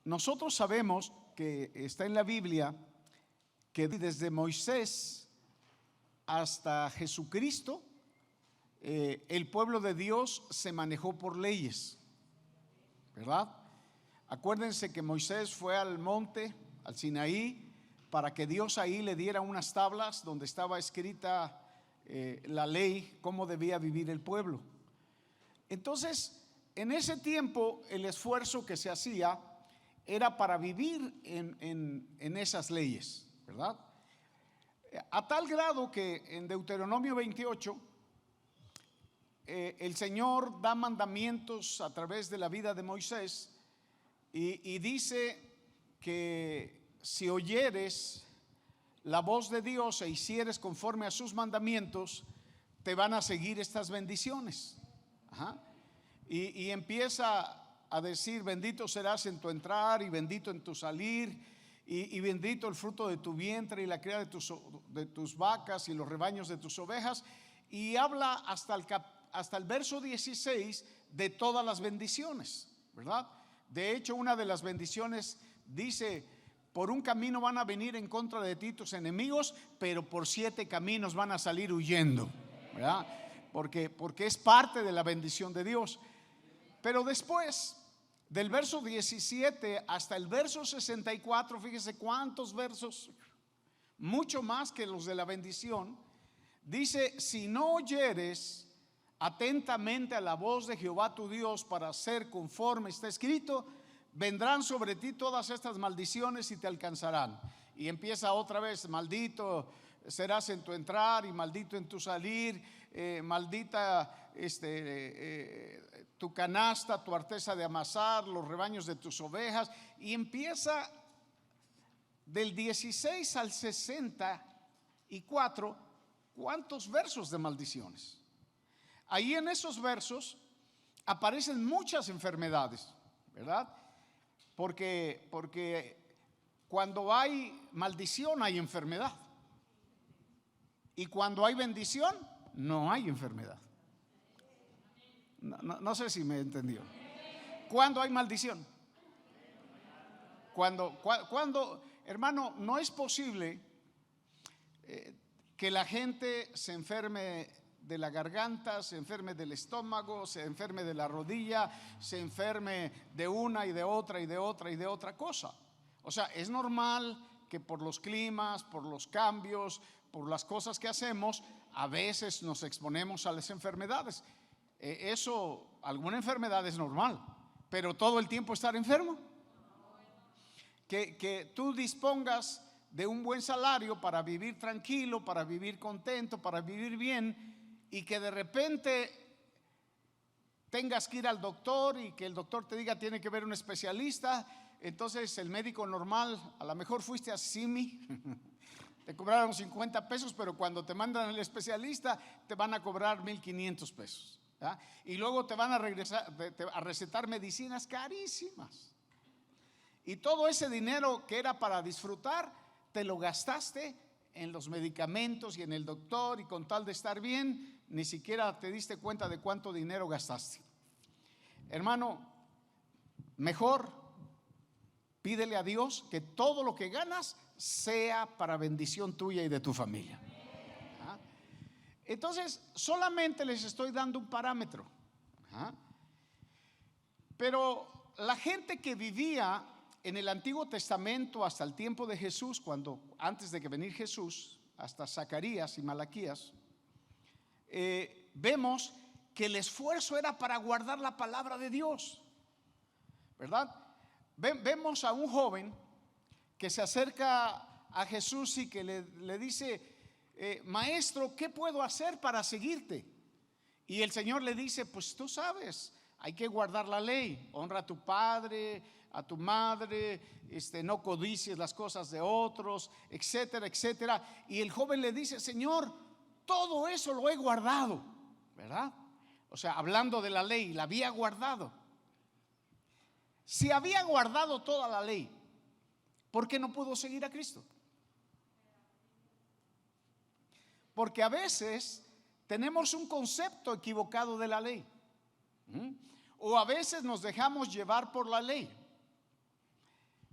Nosotros sabemos que está en la Biblia que desde Moisés hasta Jesucristo, el pueblo de Dios se manejó por leyes, ¿verdad? Acuérdense que Moisés fue al monte, al Sinaí, para que Dios ahí le diera unas tablas donde estaba escrita la ley, cómo debía vivir el pueblo. Entonces, en ese tiempo, el esfuerzo que se hacía era para vivir en esas leyes, ¿verdad? A tal grado que en Deuteronomio 28, el Señor da mandamientos a través de la vida de Moisés y dice que si oyeres la voz de Dios e hicieres conforme a sus mandamientos, te van a seguir estas bendiciones. Ajá. Y empieza a decir: bendito serás en tu entrar y bendito en tu salir, y bendito el fruto de tu vientre y la cría de tus vacas y los rebaños de tus ovejas. Y habla hasta el verso 16 de todas las bendiciones, ¿verdad? De hecho, una de las bendiciones dice: por un camino van a venir en contra de ti tus enemigos, pero por 7 caminos van a salir huyendo, ¿verdad? Porque es parte de la bendición de Dios. Pero después, del verso 17 hasta el verso 64, fíjese cuántos versos, mucho más que los de la bendición. Dice: si no oyeres atentamente a la voz de Jehová tu Dios para hacer conforme está escrito, vendrán sobre ti todas estas maldiciones y te alcanzarán. Y empieza otra vez: maldito serás en tu entrar y maldito en tu salir, maldita tu canasta, tu arteza de amasar, los rebaños de tus ovejas. Y empieza del 16 al 64, ¿cuántos versos de maldiciones? Ahí en esos versos aparecen muchas enfermedades, ¿verdad? Porque cuando hay maldición hay enfermedad, y cuando hay bendición no hay enfermedad. No sé si me entendió. ¿Cuándo hay maldición? Cuando, hermano, no es posible que la gente se enferme de la garganta, se enferme del estómago, se enferme de la rodilla, se enferme de una y de otra y de otra y de otra cosa. O sea, es normal que por los climas, por los cambios, por las cosas que hacemos, a veces nos exponemos a las enfermedades. Alguna enfermedad es normal, pero todo el tiempo estar enfermo. Que tú dispongas de un buen salario para vivir tranquilo, para vivir contento, para vivir bien, y que de repente tengas que ir al doctor y que el doctor te diga tiene que ver un especialista. Entonces el médico normal, a lo mejor fuiste a Simi, te cobraron 50 pesos, pero cuando te mandan al especialista te van a cobrar 1,500 pesos, ¿ya? Y luego te van a regresar a recetar medicinas carísimas. Y todo ese dinero que era para disfrutar, te lo gastaste en los medicamentos y en el doctor, y con tal de estar bien, ni siquiera te diste cuenta de cuánto dinero gastaste. Hermano, mejor pídele a Dios que todo lo que ganas sea para bendición tuya y de tu familia. ¿Ah? Entonces, solamente les estoy dando un parámetro. ¿Ah? Pero la gente que vivía en el Antiguo Testamento hasta el tiempo de Jesús, antes de que venir Jesús, hasta Zacarías y Malaquías, vemos que el esfuerzo era para guardar la palabra de Dios, ¿verdad? Vemos a un joven que se acerca a Jesús y que le dice: maestro, ¿qué puedo hacer para seguirte? Y el Señor le dice: pues tú sabes, hay que guardar la ley, honra a tu padre, a tu madre, no codicies las cosas de otros, etcétera, etcétera. Y el joven le dice: Señor, todo eso lo he guardado, ¿verdad? O sea, hablando de la ley, la había guardado. Si había guardado toda la ley, ¿por qué no pudo seguir a Cristo? Porque a veces tenemos un concepto equivocado de la ley, o a veces nos dejamos llevar por la ley.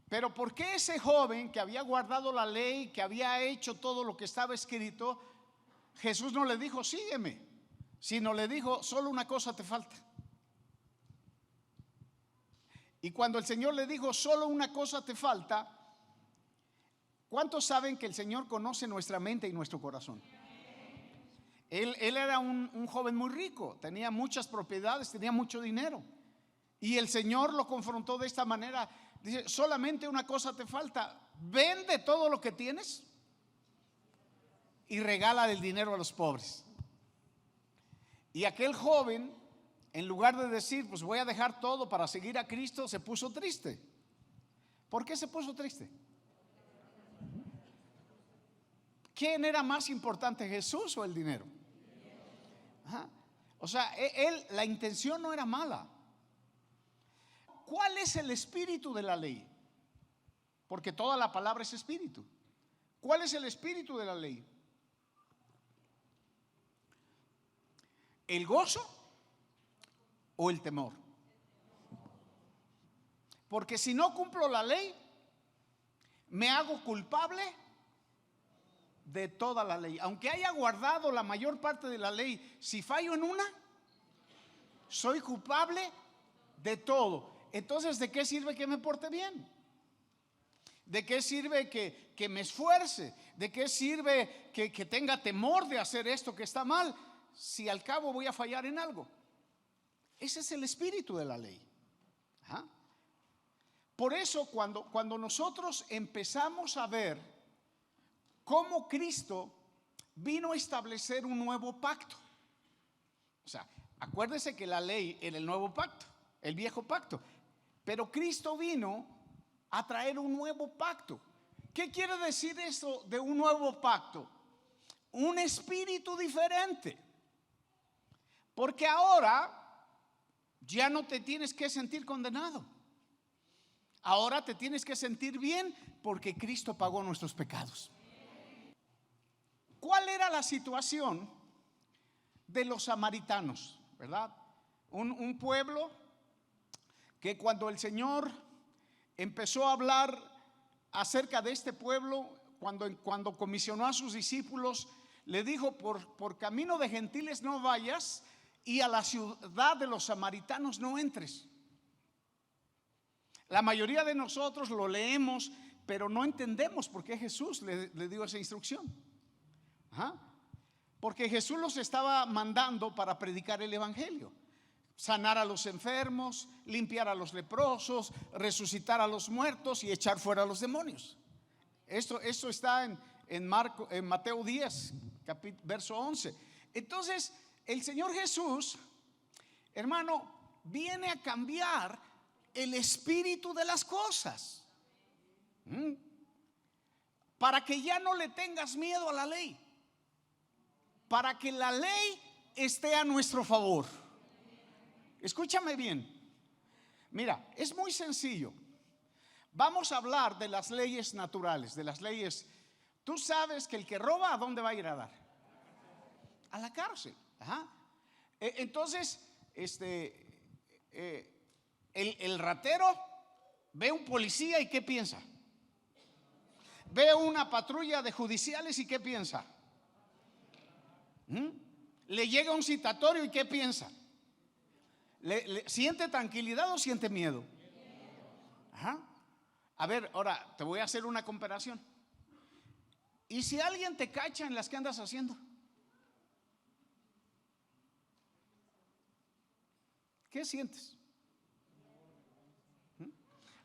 Pero ¿por qué ese joven que había guardado la ley, que había hecho todo lo que estaba escrito, Jesús no le dijo sígueme, sino le dijo solo una cosa te falta? Y cuando el Señor le dijo solo una cosa te falta, ¿cuántos saben que el Señor conoce nuestra mente y nuestro corazón? Él era un joven muy rico, tenía muchas propiedades, tenía mucho dinero. Y el Señor lo confrontó de esta manera. Dice, solamente una cosa te falta: vende todo lo que tienes y regala el dinero a los pobres. Y aquel joven, en lugar de decir, pues voy a dejar todo para seguir a Cristo, se puso triste. ¿Por qué se puso triste? ¿Quién era más importante, Jesús o el dinero? Ajá. O sea, la intención no era mala. ¿Cuál es el espíritu de la ley? Porque toda la palabra es espíritu. ¿Cuál es el espíritu de la ley? ¿El gozo o el temor? Porque si no cumplo la ley, me hago culpable de toda la ley. Aunque haya guardado la mayor parte de la ley, si fallo en una, soy culpable de todo. Entonces, ¿de qué sirve que me porte bien? ¿De qué sirve que me esfuerce? ¿De qué sirve que tenga temor de hacer esto que está mal, si al cabo voy a fallar en algo? Ese es el espíritu de la ley. ¿Ah? Por eso cuando nosotros empezamos a ver cómo Cristo vino a establecer un nuevo pacto. O sea, acuérdese que la ley era el nuevo pacto, el viejo pacto. Pero Cristo vino a traer un nuevo pacto. ¿Qué quiere decir eso de un nuevo pacto? Un espíritu diferente. Porque ahora ya no te tienes que sentir condenado. Ahora te tienes que sentir bien porque Cristo pagó nuestros pecados. ¿Cuál era la situación de los samaritanos? ¿Verdad? Un pueblo que cuando el Señor empezó a hablar acerca de este pueblo, cuando comisionó a sus discípulos, le dijo, por camino de gentiles no vayas, y a la ciudad de los samaritanos no entres. La mayoría de nosotros lo leemos, pero no entendemos por qué Jesús le dio esa instrucción. Ajá. Porque Jesús los estaba mandando para predicar el evangelio, sanar a los enfermos, limpiar a los leprosos, resucitar a los muertos y echar fuera a los demonios. Esto está en Mateo 10, verso 11. Entonces, el Señor Jesús, hermano, viene a cambiar el espíritu de las cosas. Para que ya no le tengas miedo a la ley. Para que la ley esté a nuestro favor. Escúchame bien. Mira, es muy sencillo. Vamos a hablar de las leyes naturales, de las leyes. Tú sabes que el que roba, ¿a dónde va a ir a dar? A la cárcel. Ajá. Entonces, el ratero ve un policía y ¿qué piensa? Ve una patrulla de judiciales y ¿qué piensa? Le llega un citatorio y ¿qué piensa? ¿Siente tranquilidad o siente miedo? Ajá. A ver, ahora te voy a hacer una comparación. ¿Y si alguien te cacha en las que andas haciendo? ¿Qué sientes?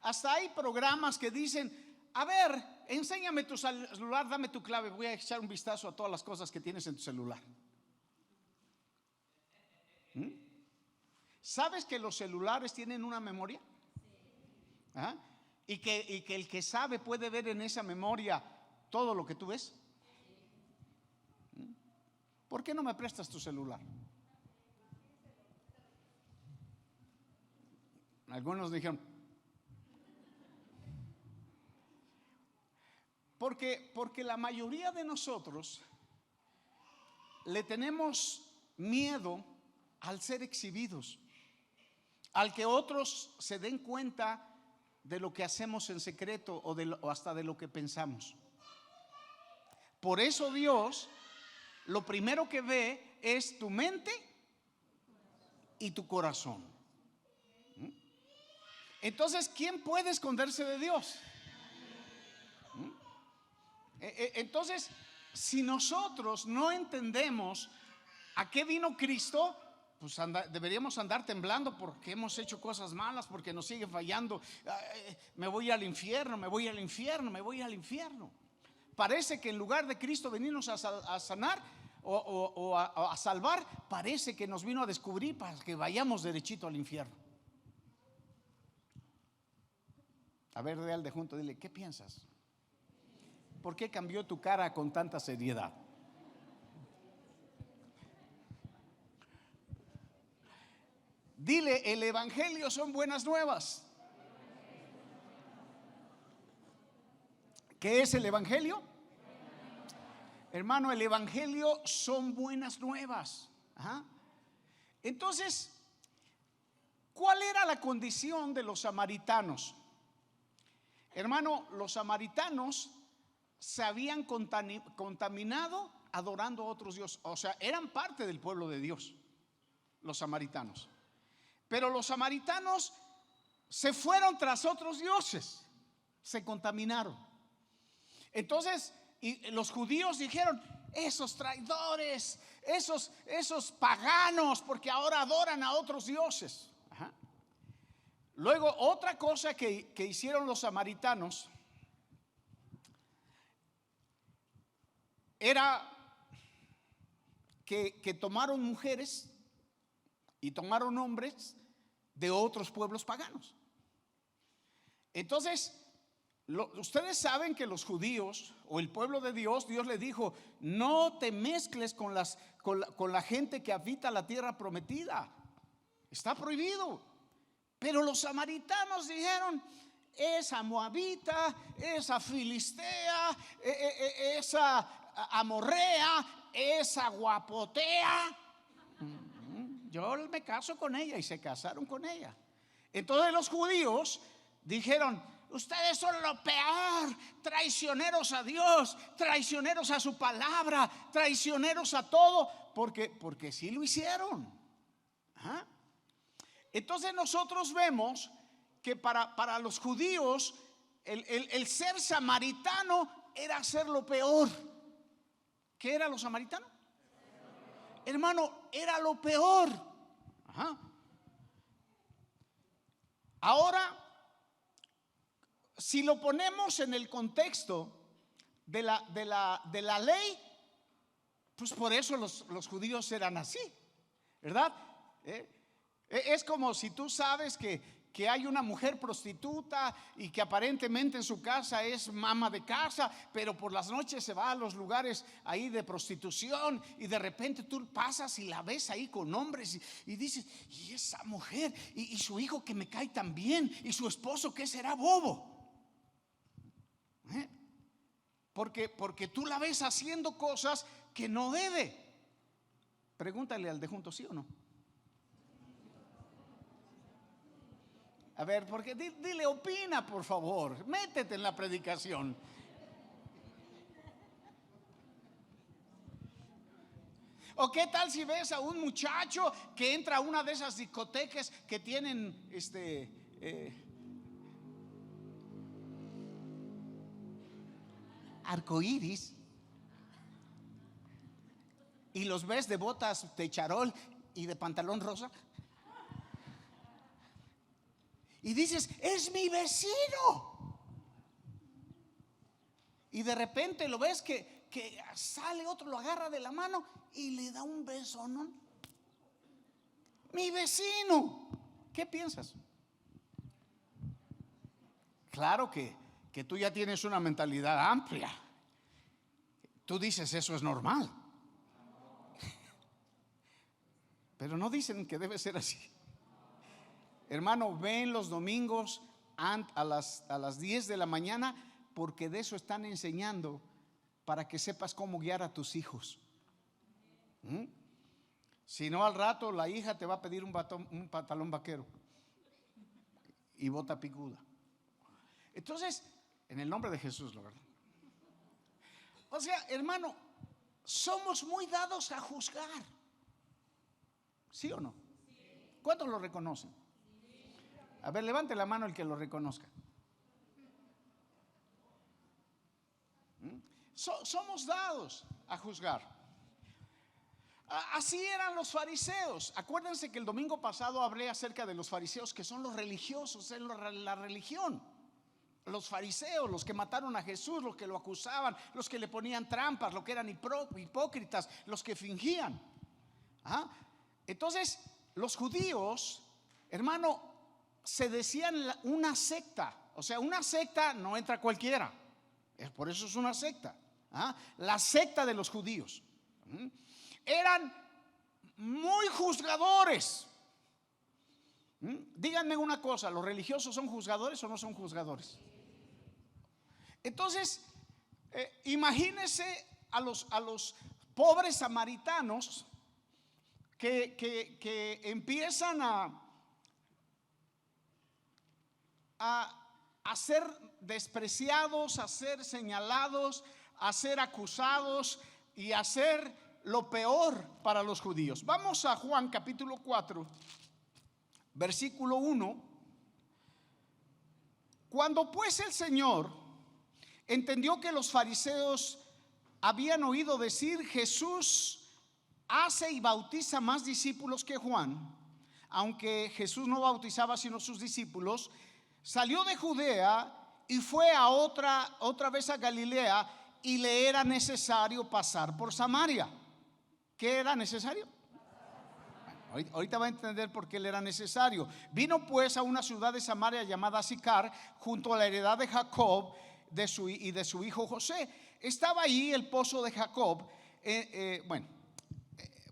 Hasta hay programas que dicen, a ver, enséñame tu celular, dame tu clave, voy a echar un vistazo a todas las cosas que tienes en tu celular. ¿Sabes que los celulares tienen una memoria? ¿Ah? Y que el que sabe puede ver en esa memoria todo lo que tú ves. ¿Por qué no me prestas tu celular? Algunos dijeron, porque la mayoría de nosotros le tenemos miedo al ser exhibidos, al que otros se den cuenta de lo que hacemos en secreto o hasta de lo que pensamos. Por eso Dios lo primero que ve es tu mente y tu corazón. Entonces, ¿quién puede esconderse de Dios? Entonces, si nosotros no entendemos a qué vino Cristo, pues deberíamos andar temblando porque hemos hecho cosas malas, porque nos sigue fallando. Me voy al infierno, me voy al infierno, me voy al infierno. Parece que en lugar de Cristo venirnos a sanar o a salvar, parece que nos vino a descubrir para que vayamos derechito al infierno. A ver, de al de junto, dile, ¿qué piensas? ¿Por qué cambió tu cara con tanta seriedad? Dile, el evangelio son buenas nuevas. ¿Qué es el evangelio? Hermano, el evangelio son buenas nuevas. Ajá. Entonces, ¿cuál era la condición de los samaritanos? Hermano, los samaritanos se habían contaminado adorando a otros dioses. O sea, eran parte del pueblo de Dios, los samaritanos. Pero los samaritanos se fueron tras otros dioses, se contaminaron. Entonces, y los judíos dijeron, esos traidores, esos paganos, porque ahora adoran a otros dioses. Ajá. Luego, otra cosa que hicieron los samaritanos era que tomaron mujeres y tomaron hombres de otros pueblos paganos. Entonces, ustedes saben que los judíos o el pueblo de Dios, Dios le dijo, no te mezcles con la gente que habita la tierra prometida. Está prohibido. Pero los samaritanos dijeron, esa moabita, esa filistea, esa amorrea, esa guapotea, yo me caso con ella, y se casaron con ella. Entonces los judíos dijeron, ustedes son lo peor, traicioneros a Dios, traicioneros a su palabra, traicioneros a todo, porque sí lo hicieron. ¿Ah? Entonces nosotros vemos que para los judíos el ser samaritano era ser lo peor. ¿Qué era lo samaritano? Hermano, era lo peor. Ajá. Ahora, si lo ponemos en el contexto de la ley, pues por eso los judíos eran así, ¿verdad? Es como si tú sabes que hay una mujer prostituta y que aparentemente en su casa es ama de casa, pero por las noches se va a los lugares ahí de prostitución, y de repente tú pasas y la ves ahí con hombres y dices, y esa mujer y su hijo que me cae tan bien, y su esposo que será bobo. Porque tú la ves haciendo cosas que no debe. Pregúntale al de junto, ¿sí o no? A ver, porque dile, opina, por favor, métete en la predicación. ¿O qué tal si ves a un muchacho que entra a una de esas discotecas que tienen arcoíris, y los ves de botas de charol y de pantalón rosa? Y dices, es mi vecino. Y de repente lo ves que sale otro, lo agarra de la mano y le da un beso, ¿no? Mi vecino. ¿Qué piensas? Claro que tú ya tienes una mentalidad amplia. Tú dices, eso es normal. Pero no dicen que debe ser así. Hermano, ven los domingos a las 10 de la mañana, porque de eso están enseñando, para que sepas cómo guiar a tus hijos. Si no, al rato la hija te va a pedir un pantalón vaquero y bota picuda. Entonces, en el nombre de Jesús, la verdad. O sea, hermano, somos muy dados a juzgar. ¿Sí o no? ¿Cuántos lo reconocen? A ver, levante la mano el que lo reconozca. Somos dados a juzgar. Así eran los fariseos. Acuérdense que el domingo pasado hablé acerca de los fariseos, que son los religiosos, es la religión. Los fariseos, los que mataron a Jesús, los que lo acusaban, los que le ponían trampas, los que eran hipócritas, los que fingían. Entonces, los judíos, hermano, se decían una secta. O sea, una secta no entra cualquiera. Por eso es una secta. La secta de los judíos. Eran muy juzgadores. Díganme una cosa, ¿los religiosos son juzgadores o no son juzgadores? Entonces, imagínense a los pobres samaritanos que empiezan a ser despreciados, a ser señalados, a ser acusados y a ser lo peor para los judíos. Vamos a Juan capítulo 4, versículo 1. Cuando pues el Señor entendió que los fariseos habían oído decir: Jesús hace y bautiza más discípulos que Juan, aunque Jesús no bautizaba sino sus discípulos, salió de Judea y fue a otra vez a Galilea, y le era necesario pasar por Samaria. ¿Qué era necesario? Bueno, ahorita va a entender por qué le era necesario. Vino pues a una ciudad de Samaria llamada Sicar, junto a la heredad de Jacob y de su hijo José. Estaba ahí el pozo de Jacob.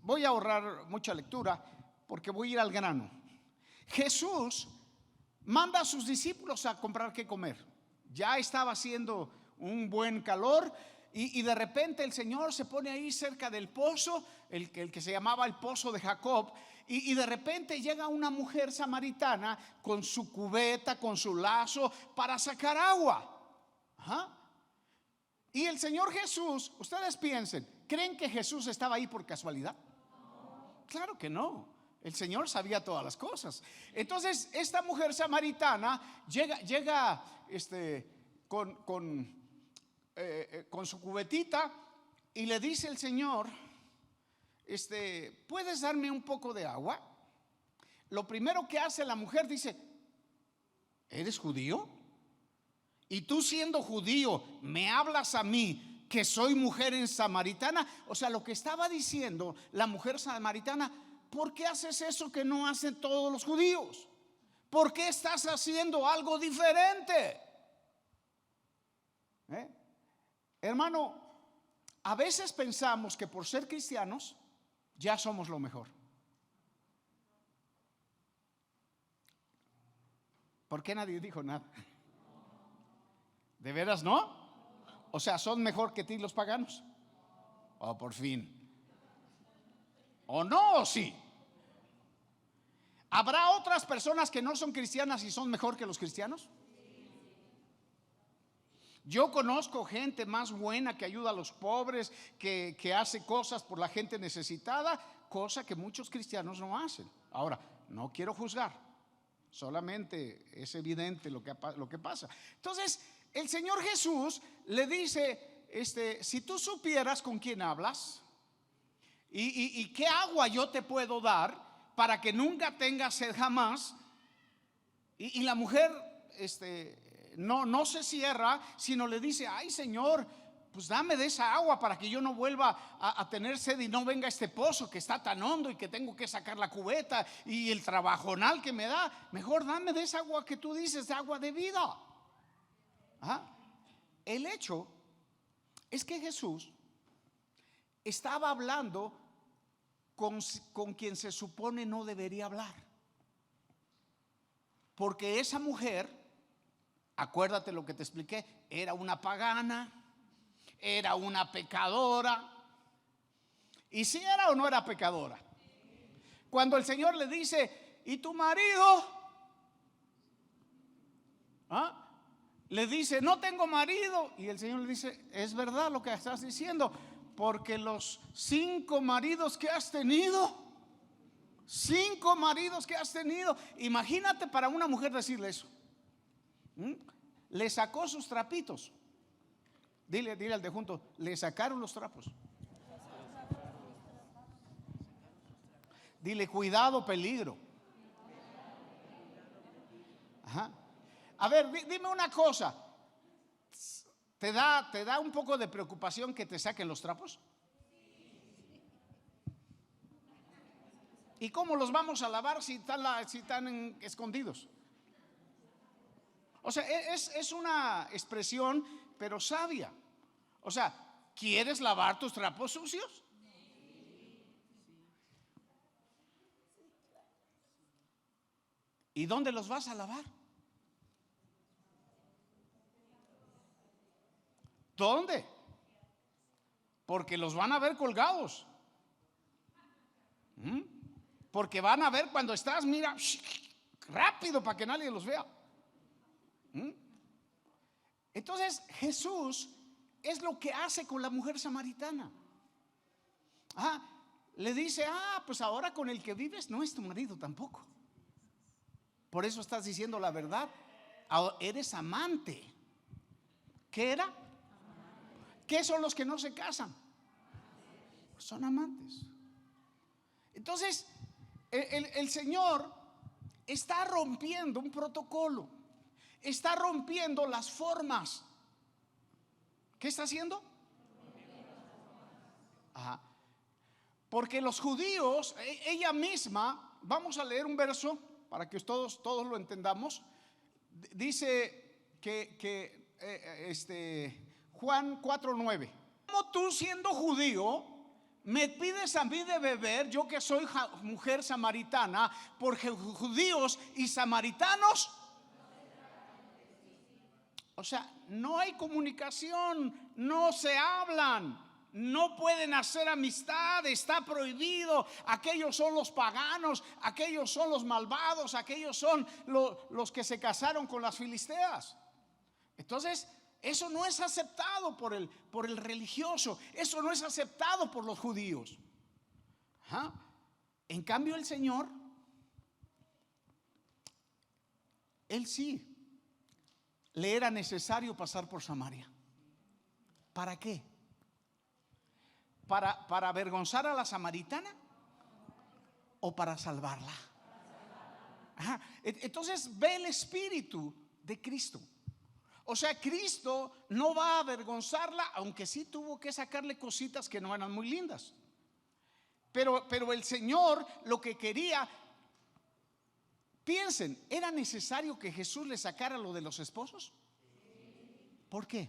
Voy a ahorrar mucha lectura porque voy a ir al grano. Jesús manda a sus discípulos a comprar qué comer. Ya estaba haciendo un buen calor y de repente el Señor se pone ahí cerca del pozo, el que se llamaba el pozo de Jacob, y de repente llega una mujer samaritana con su cubeta, con su lazo para sacar agua. Y el Señor Jesús, ustedes piensen, ¿creen que Jesús estaba ahí por casualidad? Claro que no. El Señor sabía todas las cosas. Entonces esta mujer samaritana llega con su cubetita y le dice el Señor: ¿puedes darme un poco de agua? Lo primero que hace la mujer dice: ¿eres judío? Y tú, siendo judío, me hablas a mí que soy mujer en samaritana. O sea, lo que estaba diciendo la mujer samaritana: ¿por qué haces eso que no hacen todos los judíos? ¿Por qué estás haciendo algo diferente? Hermano, a veces pensamos que por ser cristianos ya somos lo mejor. ¿Por qué nadie dijo nada? ¿De veras no? O sea, ¿son mejor que ti los paganos? Oh, por fin. ¿O no? ¿O sí? ¿Habrá otras personas que no son cristianas y son mejor que los cristianos? Yo conozco gente más buena que ayuda a los pobres, que hace cosas por la gente necesitada, cosa que muchos cristianos no hacen. Ahora, no quiero juzgar, solamente es evidente lo que pasa. Entonces, el Señor Jesús le dice: si tú supieras con quién hablas y qué agua yo te puedo dar para que nunca tengas sed jamás. Y la mujer no se cierra, sino le dice: ay, Señor, pues dame de esa agua para que yo no vuelva a tener sed y no venga este pozo que está tan hondo y que tengo que sacar la cubeta y el trabajonal que me da. Mejor dame de esa agua que tú dices, de agua de vida. El hecho es que Jesús estaba hablando con quien se supone no debería hablar, porque esa mujer, acuérdate lo que te expliqué, era una pagana, era una pecadora. ¿Y si era o no era pecadora? Cuando el Señor le dice: ¿y tu marido? le dice, no tengo marido. Y el Señor le dice, es verdad lo que estás diciendo, porque los 5 maridos que has tenido, 5 maridos que has tenido. Imagínate para una mujer decirle eso. Le sacó sus trapitos. Dile al de junto, le sacaron los trapos. Dile, cuidado, peligro. Ajá. A ver, dime una cosa. ¿Te da un poco de preocupación que te saquen los trapos? ¿Y cómo los vamos a lavar si están escondidos? O sea, es una expresión, pero sabia. O sea, ¿quieres lavar tus trapos sucios? ¿Y dónde los vas a lavar? ¿Dónde? Porque los van a ver colgados. Porque van a ver cuando estás, mira, rápido para que nadie los vea. Entonces Jesús es lo que hace con la mujer samaritana. Le dice, pues ahora con el que vives no es tu marido tampoco. Por eso estás diciendo la verdad. Eres amante. ¿Qué era? ¿Qué son los que no se casan? Son amantes. Entonces el Señor está rompiendo un protocolo, está rompiendo las formas. ¿Qué está haciendo? Porque los judíos, ella misma, vamos a leer un verso para que todos lo entendamos. Dice que Juan 4:9. ¿Cómo tú, siendo judío, me pides a mí de beber, yo que soy mujer samaritana? Porque judíos y samaritanos, o sea, no hay comunicación, no se hablan, no pueden hacer amistad, está prohibido. Aquellos son los paganos, aquellos son los malvados, aquellos son los que se casaron con las filisteas. Entonces, eso no es aceptado por el religioso, eso no es aceptado por los judíos. En cambio el Señor, Él sí le era necesario pasar por Samaria. ¿Para qué? ¿Para avergonzar a la samaritana o para salvarla? Entonces ve el espíritu de Cristo. O sea, Cristo no va a avergonzarla, aunque sí tuvo que sacarle cositas que no eran muy lindas. Pero el Señor lo que quería, piensen, ¿era necesario que Jesús le sacara lo de los esposos? ¿Por qué?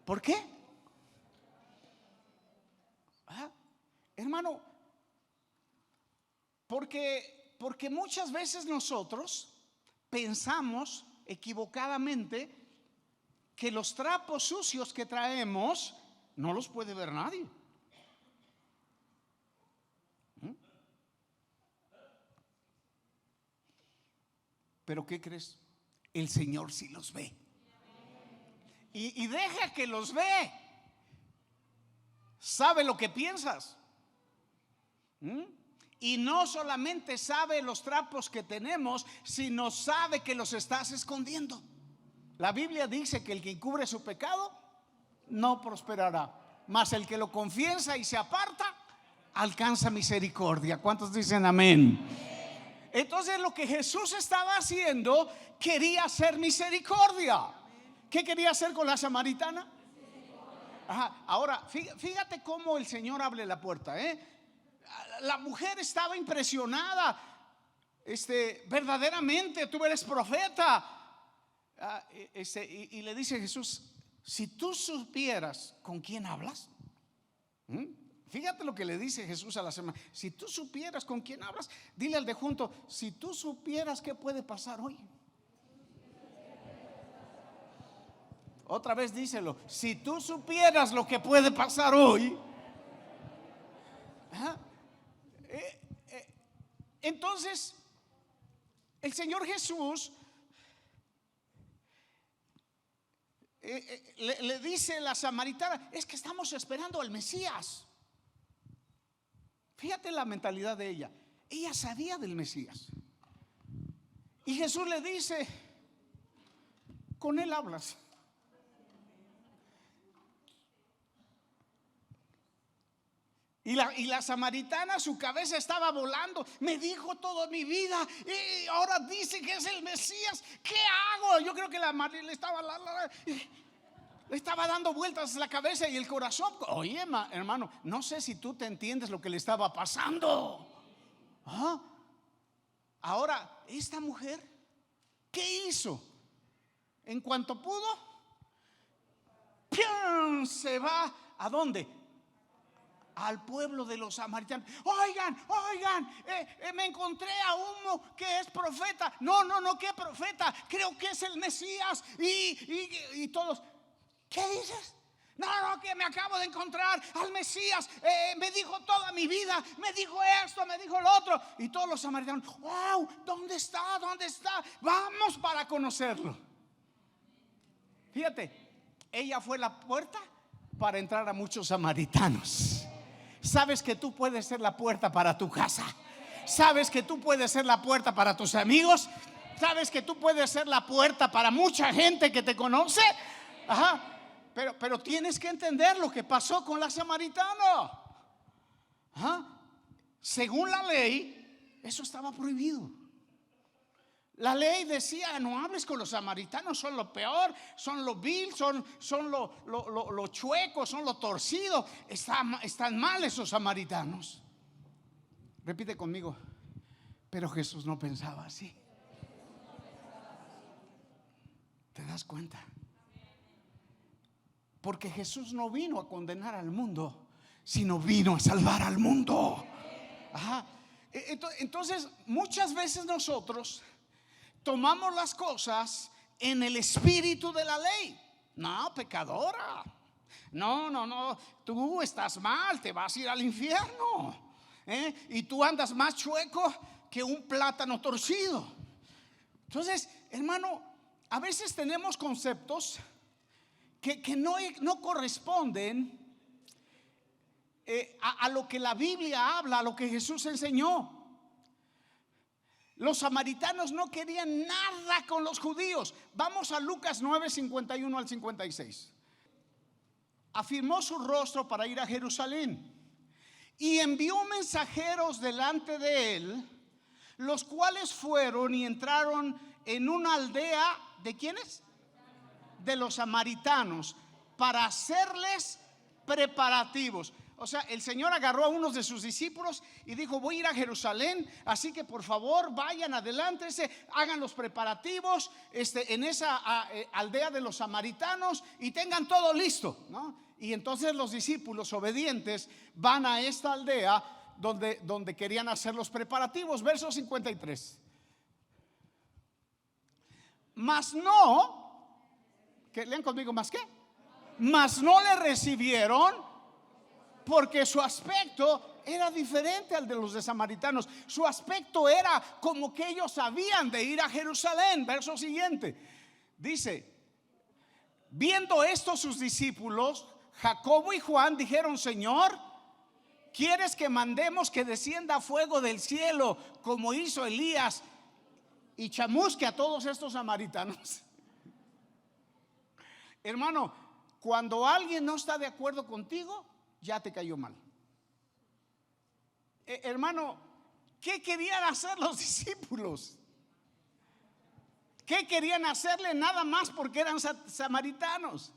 ¿Por qué? Hermano, porque muchas veces nosotros pensamos equivocadamente que los trapos sucios que traemos no los puede ver nadie. Pero ¿qué crees? El Señor sí los ve. Y deja que los ve. Sabe lo que piensas. Y no solamente sabe los trapos que tenemos, sino sabe que los estás escondiendo. La Biblia dice que el que encubre su pecado no prosperará, mas el que lo confiesa y se aparta alcanza misericordia. ¿Cuántos dicen amén? Entonces lo que Jesús estaba haciendo, quería hacer misericordia. ¿Qué quería hacer con la samaritana? Ahora fíjate cómo el Señor abre la puerta. La mujer estaba impresionada. Verdaderamente tú eres profeta. Y le dice Jesús, si tú supieras con quién hablas. Fíjate lo que le dice Jesús a la semana. Si tú supieras con quién hablas, dile al de junto, si tú supieras qué puede pasar hoy. Otra vez díselo, si tú supieras lo que puede pasar hoy. Entonces el Señor Jesús le dice la samaritana: es que estamos esperando al Mesías. Fíjate la mentalidad de ella. Ella sabía del Mesías. Y Jesús le dice: con él hablas. Y la samaritana, su cabeza estaba volando. Me dijo toda mi vida y ahora dice que es el Mesías. ¿Qué hago? Yo creo que la madre le estaba dando vueltas la cabeza y el corazón. Oye, hermano, no sé si tú te entiendes lo que le estaba pasando. ¿Ah? Ahora, esta mujer, ¿qué hizo? En cuanto pudo, ¡pium!, se va. ¿A dónde? Al pueblo de los samaritanos. Oigan, me encontré a uno que es profeta. No, ¿qué profeta? Creo que es el Mesías. Y todos: ¿qué dices? No, que me acabo de encontrar al Mesías. Me dijo toda mi vida, me dijo esto, me dijo lo otro. Y todos los samaritanos: wow, ¿dónde está? Vamos para conocerlo. Fíjate, ella fue la puerta para entrar a muchos samaritanos. Sabes que tú puedes ser la puerta para tu casa. Sabes que tú puedes ser la puerta para tus amigos. Sabes que tú puedes ser la puerta para mucha gente que te conoce. Ajá. Pero tienes que entender lo que pasó con la samaritana. Ajá. Según la ley, eso estaba prohibido. La ley decía: no hables con los samaritanos, son lo peor, son lo vil, son lo chuecos, son lo torcido. Están mal esos samaritanos. Repite conmigo: pero Jesús no pensaba así. ¿Te das cuenta? Porque Jesús no vino a condenar al mundo, sino vino a salvar al mundo. Ajá. Entonces, muchas veces nosotros tomamos las cosas en el espíritu de la ley. No, pecadora. No, tú estás mal, te vas a ir al infierno. Y tú andas más chueco que un plátano torcido. Entonces, hermano, a veces tenemos conceptos que no corresponden a lo que la Biblia habla, a lo que Jesús enseñó. Los samaritanos no querían nada con los judíos. Vamos a Lucas 9, 51 al 56. Afirmó su rostro para ir a Jerusalén y envió mensajeros delante de él, los cuales fueron y entraron en una aldea. ¿De quiénes? De los samaritanos, para hacerles preparativos. O sea, el Señor agarró a unos de sus discípulos y dijo: voy a ir a Jerusalén, así que por favor vayan, adelántense, hagan los preparativos en esa aldea de los samaritanos y tengan todo listo, ¿no? Y entonces los discípulos obedientes van a esta aldea donde querían hacer los preparativos. Verso 53. Mas no, que lean conmigo, más que, mas no le recibieron, porque su aspecto era diferente al de los de samaritanos. Su aspecto era como que ellos sabían de ir a Jerusalén. Verso siguiente. Dice: viendo esto sus discípulos, Jacobo y Juan, dijeron: Señor, ¿quieres que mandemos que descienda fuego del cielo como hizo Elías y chamusque a todos estos samaritanos? Hermano, cuando alguien no está de acuerdo contigo, ya te cayó mal. Hermano, ¿qué querían hacer los discípulos? ¿Qué querían hacerle nada más porque eran samaritanos?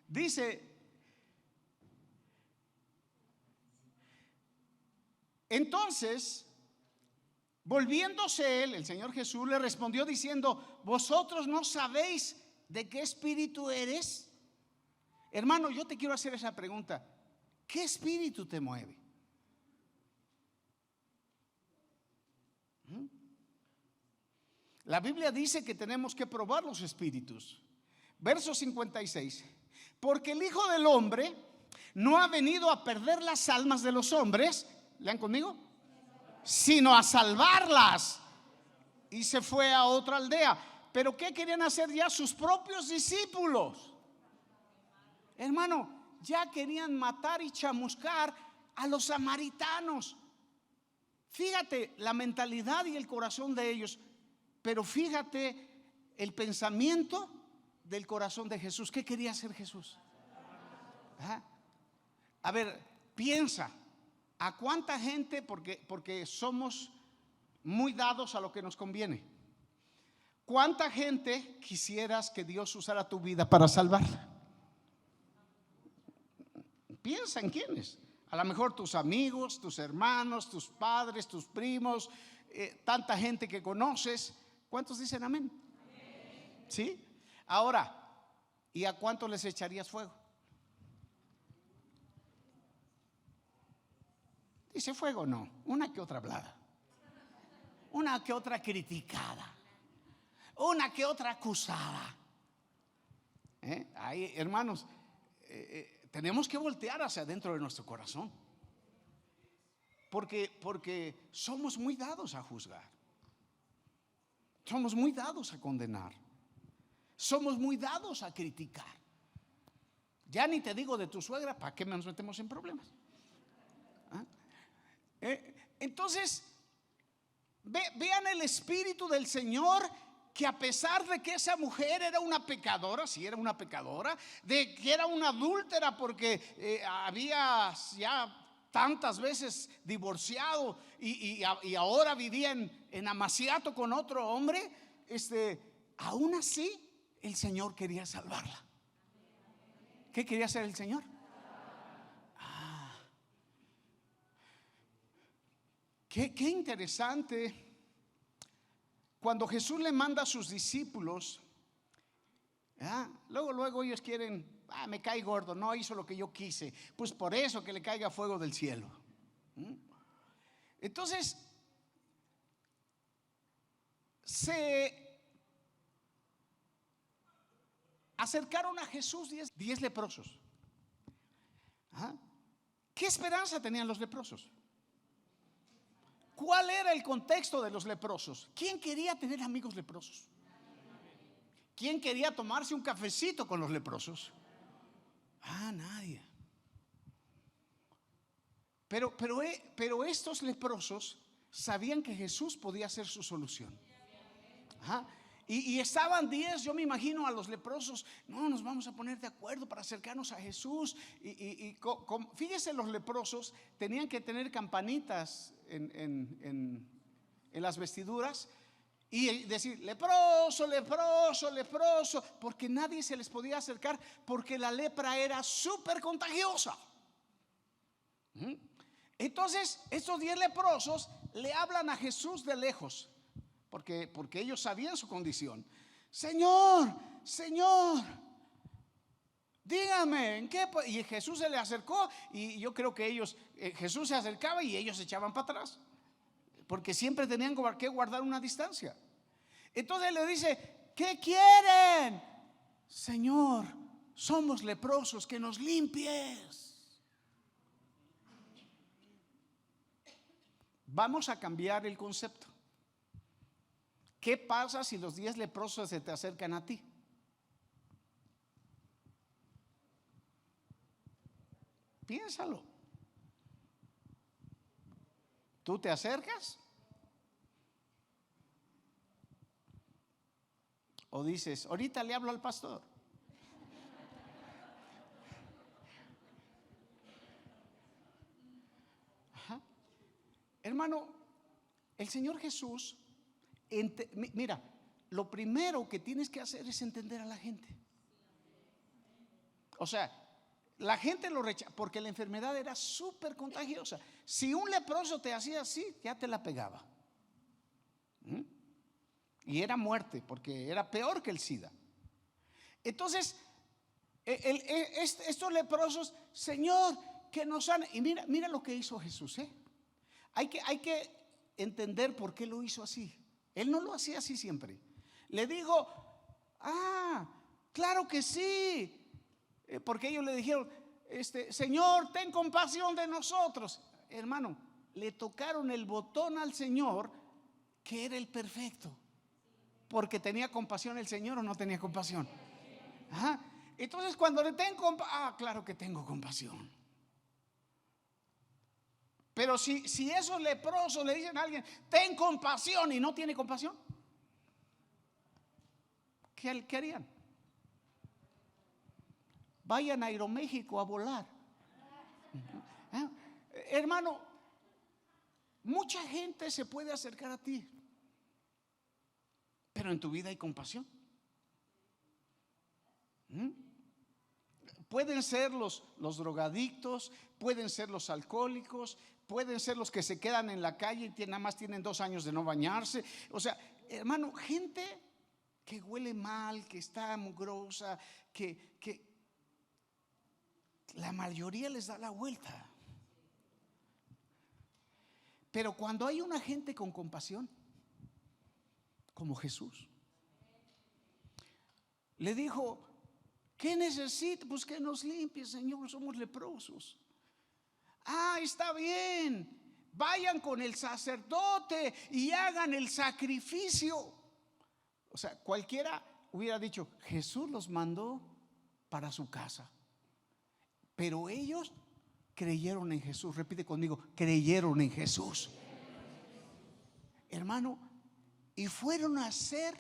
Dice: entonces, volviéndose él, el Señor Jesús, le respondió diciendo: ¿vosotros no sabéis de qué espíritu eres? Hermano, yo te quiero hacer esa pregunta: ¿qué espíritu te mueve? La Biblia dice que tenemos que probar los espíritus. Verso 56. Porque el Hijo del Hombre no ha venido a perder las almas de los hombres, lean conmigo, sino a salvarlas. Y se fue a otra aldea. pero ¿qué querían hacer ya sus propios discípulos? Hermano, ya querían matar y chamuscar a los samaritanos. Fíjate la mentalidad y el corazón de ellos, pero fíjate el pensamiento del corazón de Jesús. ¿Qué quería hacer Jesús? ¿Ah? A ver, piensa, ¿a cuánta gente, porque somos muy dados a lo que nos conviene, cuánta gente quisieras que Dios usara tu vida para salvarla? Piensa en quiénes. A lo mejor tus amigos, tus hermanos, tus padres, tus primos, tanta gente que conoces. ¿Cuántos dicen amén? ¿Sí? Ahora, ¿y a cuántos les echarías fuego? Dice fuego, no, una que otra hablada, una que otra criticada, una que otra acusada. Ahí, hermanos, tenemos que voltear hacia adentro de nuestro corazón, porque somos muy dados a juzgar, somos muy dados a condenar, somos muy dados a criticar. Ya ni te digo de tu suegra, ¿para qué nos metemos en problemas? Entonces, vean el espíritu del Señor, que a pesar de que esa mujer era una pecadora, sí era una pecadora, de que era una adúltera porque había ya tantas veces divorciado y ahora vivía en amaciato con otro hombre, aún así el Señor quería salvarla. ¿Qué quería hacer el Señor? Qué interesante. Cuando Jesús le manda a sus discípulos, luego ellos quieren, me cae gordo, no hizo lo que yo quise, pues por eso que le caiga fuego del cielo. Entonces se acercaron a Jesús 10 leprosos. ¿Qué esperanza tenían los leprosos? ¿Cuál era el contexto de los leprosos? ¿Quién quería tener amigos leprosos? ¿Quién quería tomarse un cafecito con los leprosos? Nadie. Pero estos leprosos sabían que Jesús podía ser su solución. Y estaban 10, yo me imagino a los leprosos, no, nos vamos a poner de acuerdo para acercarnos a Jesús. Fíjese, los leprosos tenían que tener campanitas en las vestiduras y decir leproso, leproso, leproso, porque nadie se les podía acercar, porque la lepra era súper contagiosa. Entonces estos 10 leprosos le hablan a Jesús de lejos, porque ellos sabían su condición. Señor, Señor, dígame en qué. Y Jesús se le acercó, y yo creo que Jesús se acercaba y ellos se echaban para atrás, porque siempre tenían que guardar una distancia. Entonces le dice, ¿qué quieren? Señor, somos leprosos, que nos limpies. Vamos a cambiar el concepto. ¿Qué pasa si los 10 leprosos se te acercan a ti? Piénsalo. ¿Tú te acercas? ¿O dices, ahorita le hablo al pastor? Hermano, el Señor Jesús, mira, lo primero que tienes que hacer es entender a la gente. O sea, la gente lo rechaza porque la enfermedad era súper contagiosa. Si un leproso te hacía así, ya te la pegaba. Y era muerte, porque era peor que el SIDA. Entonces, estos leprosos, Señor, que nos han... Y mira lo que hizo Jesús. Hay que entender por qué lo hizo así. Él no lo hacía así siempre. Le digo, claro que sí. Porque ellos le dijeron, Señor, ten compasión de nosotros. Hermano, le tocaron el botón al Señor, que era el perfecto. porque tenía compasión el Señor o no tenía compasión. Ajá. Entonces cuando le tengo compasión, claro que tengo compasión. Pero si esos leprosos le dicen a alguien, ten compasión, y no tiene compasión, ¿qué harían? Vayan a Aeroméxico a volar. Hermano, mucha gente se puede acercar a ti, pero en tu vida hay compasión. Pueden ser los drogadictos, pueden ser los alcohólicos, pueden ser los que se quedan en la calle y nada más tienen 2 años de no bañarse. O sea, hermano, gente que huele mal, que está mugrosa, que la mayoría les da la vuelta. Pero cuando hay una gente con compasión, como Jesús, le dijo, ¿qué necesita? Pues que nos limpie, Señor, somos leprosos. Está bien, vayan con el sacerdote y hagan el sacrificio. O sea, cualquiera hubiera dicho, Jesús los mandó para su casa. Pero ellos creyeron en Jesús. Repite conmigo, creyeron en Jesús. Hermano, y fueron a hacer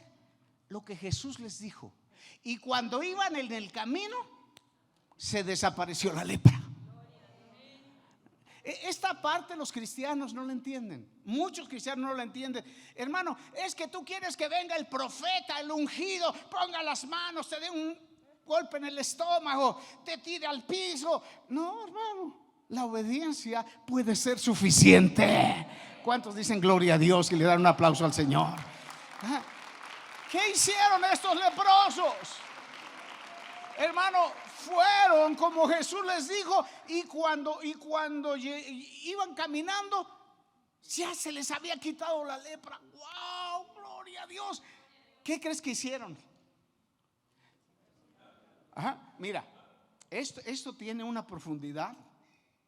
lo que Jesús les dijo. Y cuando iban en el camino, se desapareció la lepra. Esta parte los cristianos no la entienden. Muchos cristianos no la entienden. Hermano, es que tú quieres que venga el profeta, el ungido, ponga las manos, te dé un golpe en el estómago, te tire al piso. No, hermano, la obediencia puede ser suficiente. ¿Cuántos dicen gloria a Dios y le dan un aplauso al Señor? ¿Qué hicieron estos leprosos? Hermano, fueron como Jesús les dijo, y cuando iban caminando, ya se les había quitado la lepra. ¡Wow! ¡Gloria a Dios! ¿Qué crees que hicieron? Mira, esto tiene una profundidad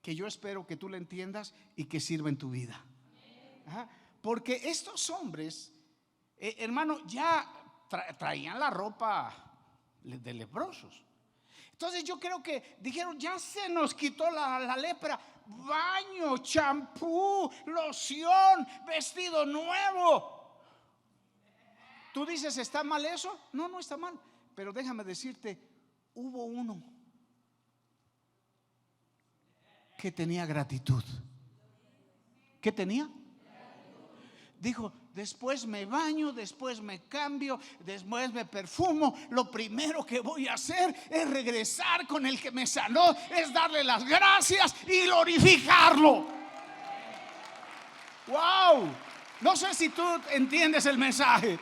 que yo espero que tú la entiendas y que sirva en tu vida. Porque estos hombres, hermano, ya traían la ropa de leprosos. Entonces yo creo que dijeron, ya se nos quitó la lepra. Baño, champú, loción, vestido nuevo. Tú dices, ¿está mal eso? No, no está mal. Pero déjame decirte, hubo uno que tenía gratitud. ¿Qué tenía? Dijo, después me baño, después me cambio, después me perfumo. Lo primero que voy a hacer es regresar con el que me sanó, es darle las gracias y glorificarlo. Wow, no sé si tú entiendes el mensaje.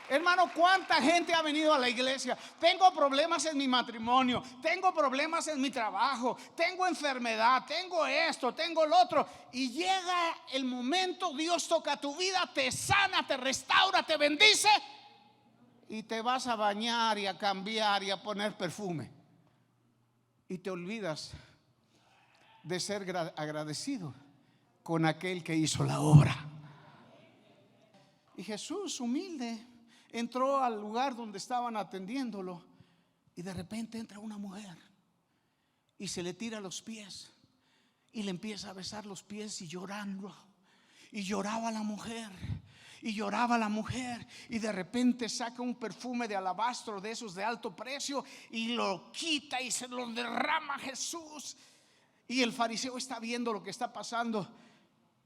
Hermano, ¿cuánta gente ha venido a la iglesia? Tengo problemas en mi matrimonio, tengo problemas en mi trabajo, tengo enfermedad, tengo esto, tengo lo otro. Y llega el momento, Dios toca tu vida, te sana, te restaura, te bendice, y te vas a bañar y a cambiar y a poner perfume. Y te olvidas de ser agradecido con aquel que hizo la obra. Y Jesús, humilde, entró al lugar donde estaban atendiéndolo, y de repente entra una mujer y se le tira a los pies y le empieza a besar los pies, y llorando. Y lloraba la mujer, y lloraba la mujer, y de repente saca un perfume de alabastro, de esos de alto precio, y lo quita y se lo derrama a Jesús. Y el fariseo está viendo lo que está pasando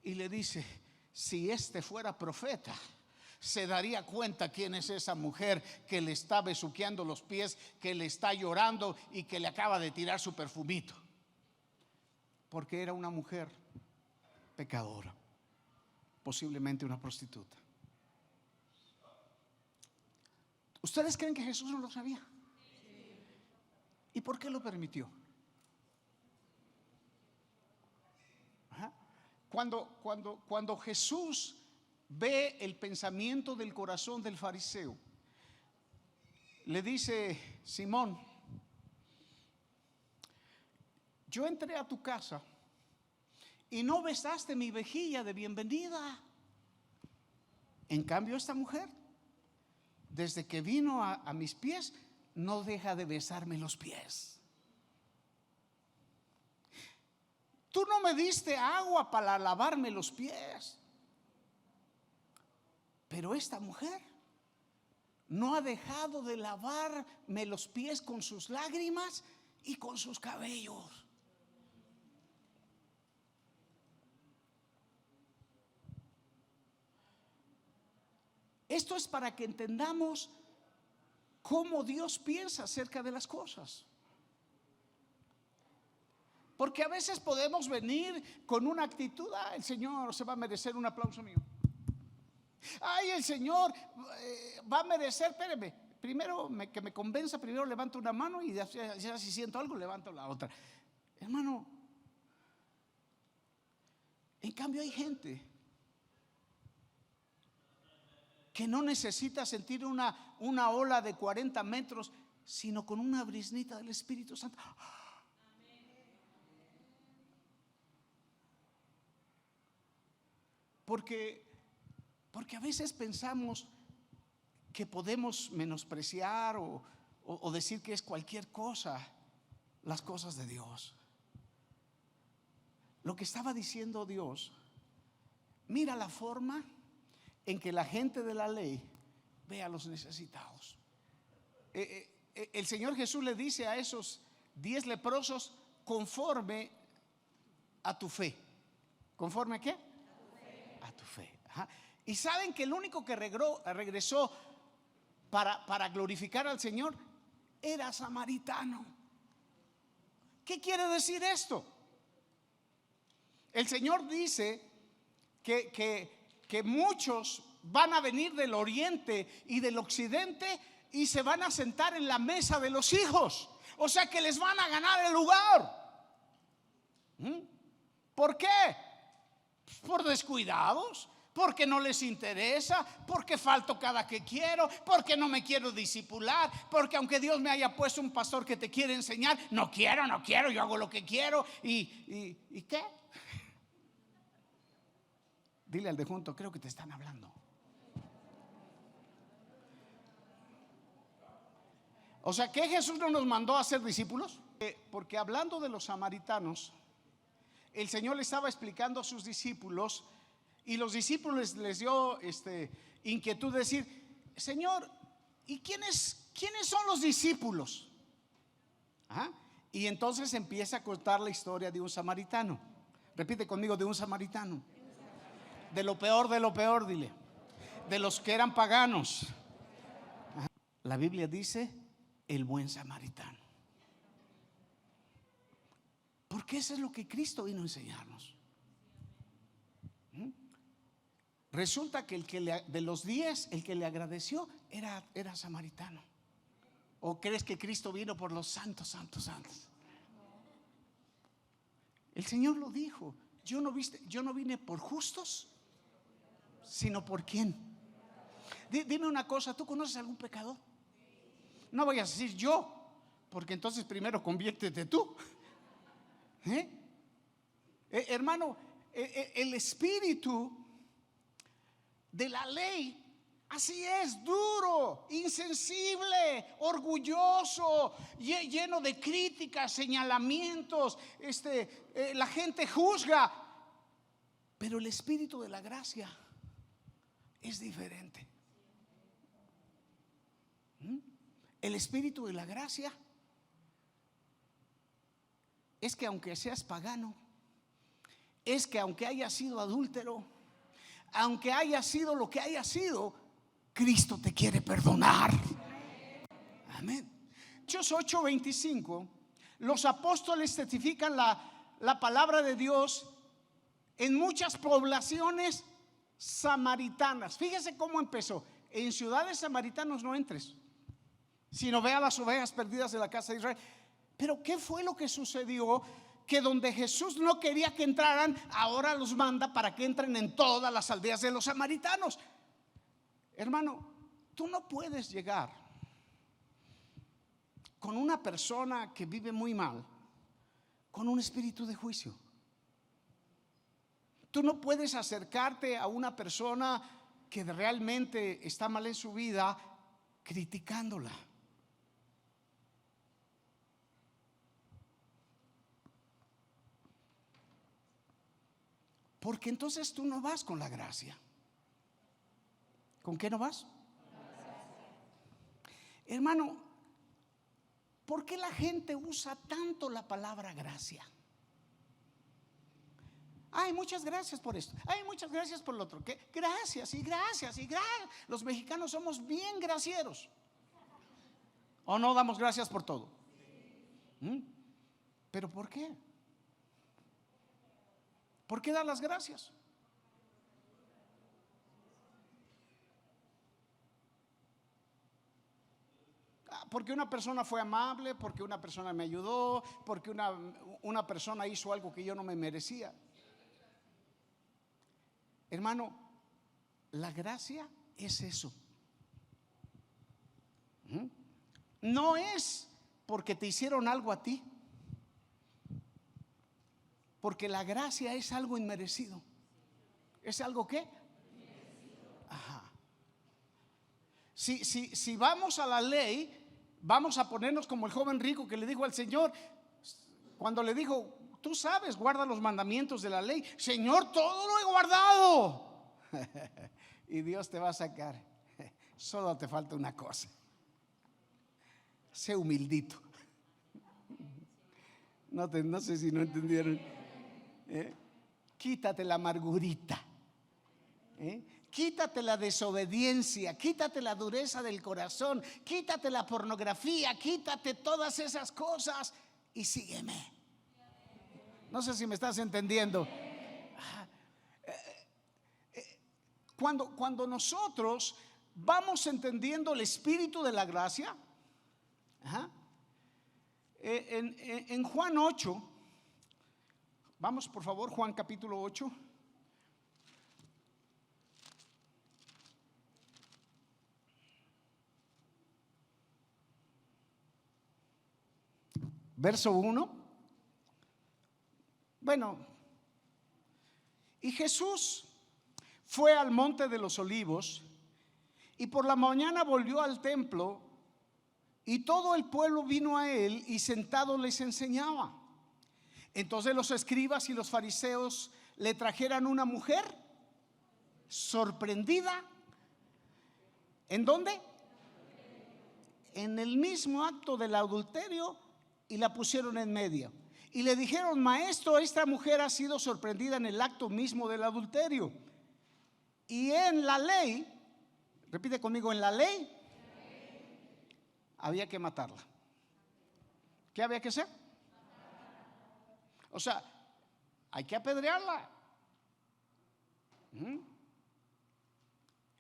y le dice, si este fuera profeta, se daría cuenta quién es esa mujer que le está besuqueando los pies, que le está llorando y que le acaba de tirar su perfumito. Porque era una mujer pecadora, posiblemente una prostituta. ¿Ustedes creen que Jesús no lo sabía? ¿Y por qué lo permitió? Cuando Jesús ve el pensamiento del corazón del fariseo, le dice, Simón, yo entré a tu casa y no besaste mi vejilla de bienvenida. En cambio, esta mujer, desde que vino a mis pies, no deja de besarme los pies. Tú no me diste agua para lavarme los pies, pero esta mujer no ha dejado de lavarme los pies con sus lágrimas y con sus cabellos. Esto es para que entendamos cómo Dios piensa acerca de las cosas. Porque a veces podemos venir con una actitud: el Señor se va a merecer un aplauso mío. Ay, el Señor va a merecer, espéreme, primero que me convenza, primero levanto una mano y ya si siento algo levanto la otra. Hermano, en cambio hay gente que no necesita sentir una ola de 40 metros, sino con una brisnita del Espíritu Santo. Porque a veces pensamos que podemos menospreciar o decir que es cualquier cosa las cosas de Dios. Lo que estaba diciendo Dios: mira la forma en que la gente de la ley ve a los necesitados. El Señor Jesús le dice a esos 10 leprosos: conforme a tu fe. ¿Conforme a qué? A tu fe. Ajá. Y saben que el único que regresó para glorificar al Señor era samaritano. ¿Qué quiere decir esto? El Señor dice que muchos van a venir del oriente y del occidente y se van a sentar en la mesa de los hijos. O sea que les van a ganar el lugar. ¿Por qué? Por descuidados, porque no les interesa, porque falto cada que quiero, porque no me quiero discipular, porque aunque Dios me haya puesto un pastor que te quiere enseñar, no quiero, yo hago lo que quiero. ¿Y qué? Dile al de junto: creo que te están hablando. O sea, ¿que Jesús no nos mandó a ser discípulos? Porque hablando de los samaritanos, el Señor le estaba explicando a sus discípulos, y los discípulos les dio inquietud de decir: Señor, ¿y quiénes son los discípulos? Y entonces empieza a contar la historia de un samaritano. Repite conmigo: de un samaritano. De lo peor, dile. De los que eran paganos. La Biblia dice: el buen samaritano. Porque eso es lo que Cristo vino a enseñarnos. Resulta que de los 10, el que le agradeció era samaritano. ¿O crees que Cristo vino por los santos? El Señor lo dijo: yo no vine por justos, sino por ¿quién? Dime una cosa: ¿tú conoces algún pecador? No vayas a decir yo, porque entonces primero conviértete tú. Hermano, el espíritu de la ley así es: duro, insensible, orgulloso, lleno de críticas, señalamientos. La gente juzga, pero el espíritu de la gracia es diferente. El espíritu de la gracia es que aunque seas pagano, es que aunque hayas sido adúltero, aunque haya sido lo que haya sido, Cristo te quiere perdonar. Amén. Hechos 8:25, los apóstoles testifican la palabra de Dios en muchas poblaciones samaritanas. Fíjese cómo empezó: en ciudades samaritanos no entres, sino ve a las ovejas perdidas de la casa de Israel. Pero ¿qué fue lo que sucedió? Que donde Jesús no quería que entraran, ahora los manda para que entren en todas las aldeas de los samaritanos. Hermano, tú no puedes llegar con una persona que vive muy mal con un espíritu de juicio. Tú no puedes acercarte a una persona que realmente está mal en su vida criticándola. Porque entonces tú no vas con la gracia. ¿Con qué no vas? Hermano, ¿por qué la gente usa tanto la palabra gracia? Ay, muchas gracias por esto. Ay, muchas gracias por lo otro. ¿Qué? Gracias y gracias y gracias. Los mexicanos somos bien gracieros. ¿O no damos gracias por todo? ¿Pero por qué? ¿Por qué dar las gracias? Porque una persona fue amable, porque una persona me ayudó, porque una persona hizo algo que yo no me merecía. Hermano, la gracia es eso. No es porque te hicieron algo a ti, porque la gracia es algo inmerecido. ¿Es algo qué? Ajá. Si vamos a la ley, vamos a ponernos como el joven rico que le dijo al Señor, cuando le dijo: tú sabes, guarda los mandamientos de la ley. Señor, todo lo he guardado. Y Dios te va a sacar: solo te falta una cosa. Sé humildito. No sé si no entendieron. Quítate la amargurita. Quítate la desobediencia, quítate la dureza del corazón, quítate la pornografía, quítate todas esas cosas y sígueme. No sé si me estás entendiendo. Cuando nosotros vamos entendiendo el espíritu de la gracia, en Juan 8, vamos por favor, Juan capítulo 8. Verso 1. Bueno, y Jesús fue al monte de los olivos y por la mañana volvió al templo y todo el pueblo vino a él y sentado les enseñaba. Entonces los escribas y los fariseos le trajeron una mujer sorprendida. ¿En dónde? En el mismo acto del adulterio, y la pusieron en medio. Y le dijeron: maestro, esta mujer ha sido sorprendida en el acto mismo del adulterio. Y en la ley, repite conmigo, en la ley había que matarla. ¿Qué había que hacer? O sea, hay que apedrearla.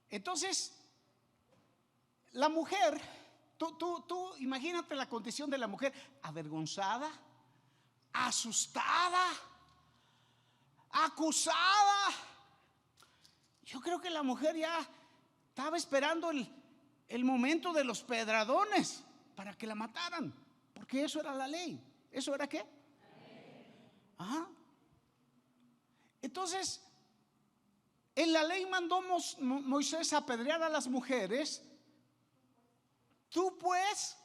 Entonces, la mujer, tú imagínate la condición de la mujer: avergonzada, asustada, acusada. Yo creo que la mujer ya estaba esperando el momento de los pedradones para que la mataran, porque eso era la ley. ¿Eso era qué? Ajá. Entonces, en la ley mandó Moisés a apedrear a las mujeres. Tú pues,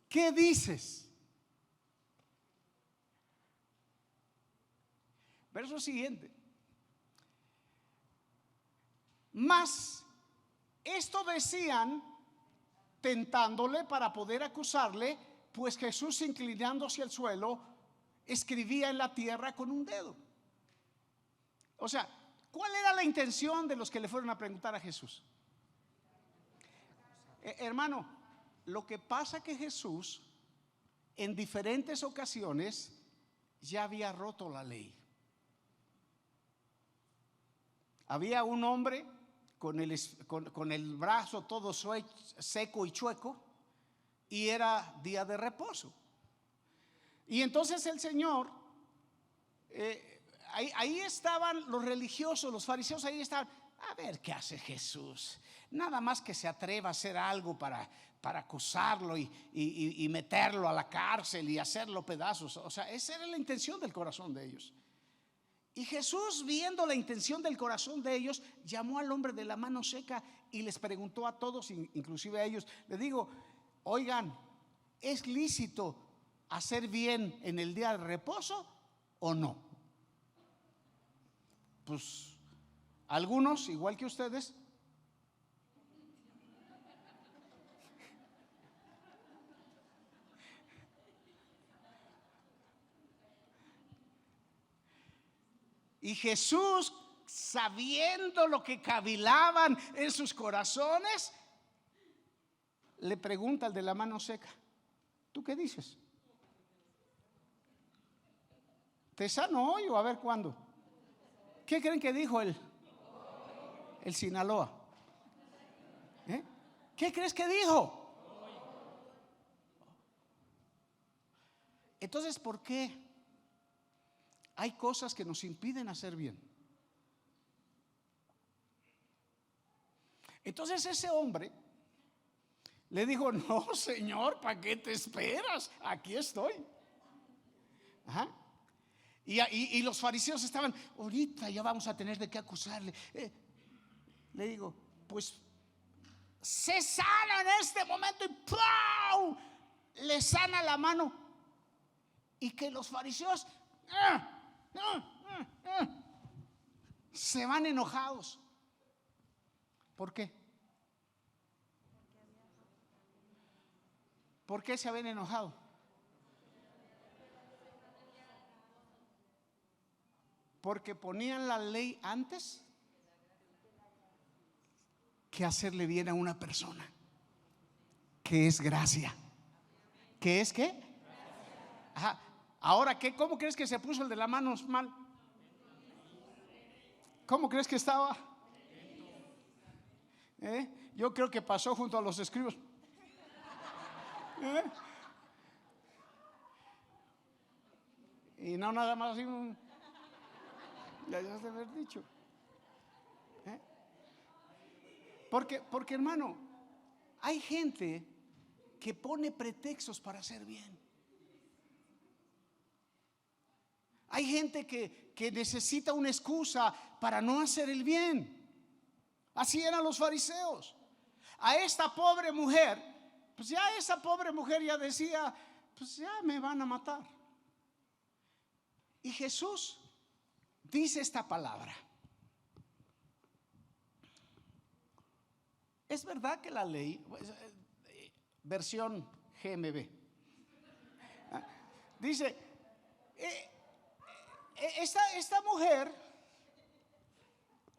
¿qué dices? Verso siguiente. Mas esto decían tentándole para poder acusarle, pues Jesús, inclinándose al suelo, escribía en la tierra con un dedo. O sea, ¿cuál era la intención de los que le fueron a preguntar a Jesús? Hermano, lo que pasa que Jesús en diferentes ocasiones ya había roto la ley. Había un hombre con el brazo todo seco y chueco, y era día de reposo. Y entonces el Señor, ahí estaban los religiosos, los fariseos, ahí estaban. A ver qué hace Jesús. Nada más que se atreva a hacer algo para acusarlo y meterlo a la cárcel y hacerlo pedazos. O sea, esa era la intención del corazón de ellos. Y Jesús, viendo la intención del corazón de ellos, llamó al hombre de la mano seca y les preguntó a todos, inclusive a ellos, les digo, oigan, ¿es lícito hacer bien en el día de reposo o no? Pues algunos, igual que ustedes, y Jesús, sabiendo lo que cavilaban en sus corazones, le pregunta al de la mano seca, ¿tú qué dices? ¿Te sano hoy o a ver cuándo? ¿Qué creen que dijo el Sinaloa? ¿Qué crees que dijo? Entonces, ¿por qué hay cosas que nos impiden hacer bien? Entonces ese hombre le dijo, no, Señor, ¿para qué te esperas? Aquí estoy. Ajá. Y los fariseos estaban, ahorita ya vamos a tener de qué acusarle. Le digo, pues se sana en este momento y ¡pau! Le sana la mano. Y que los fariseos se van enojados. ¿Por qué? ¿Por qué se habían enojado? Porque ponían la ley antes que hacerle bien a una persona, que es gracia. ¿Qué es qué? Ajá. Ahora, ¿qué? ¿Cómo crees que se puso el de la mano mal? ¿Cómo crees que estaba? Yo creo que pasó junto a los escribas. Y no nada más así ya de haber dicho. Porque hermano, hay gente que pone pretextos para hacer bien. Hay gente que necesita una excusa para no hacer el bien. Así eran los fariseos. A esta pobre mujer, pues ya esa pobre mujer ya decía, pues ya me van a matar. Y Jesús dice esta palabra. Es verdad que la ley, versión GMB, dice, esta mujer,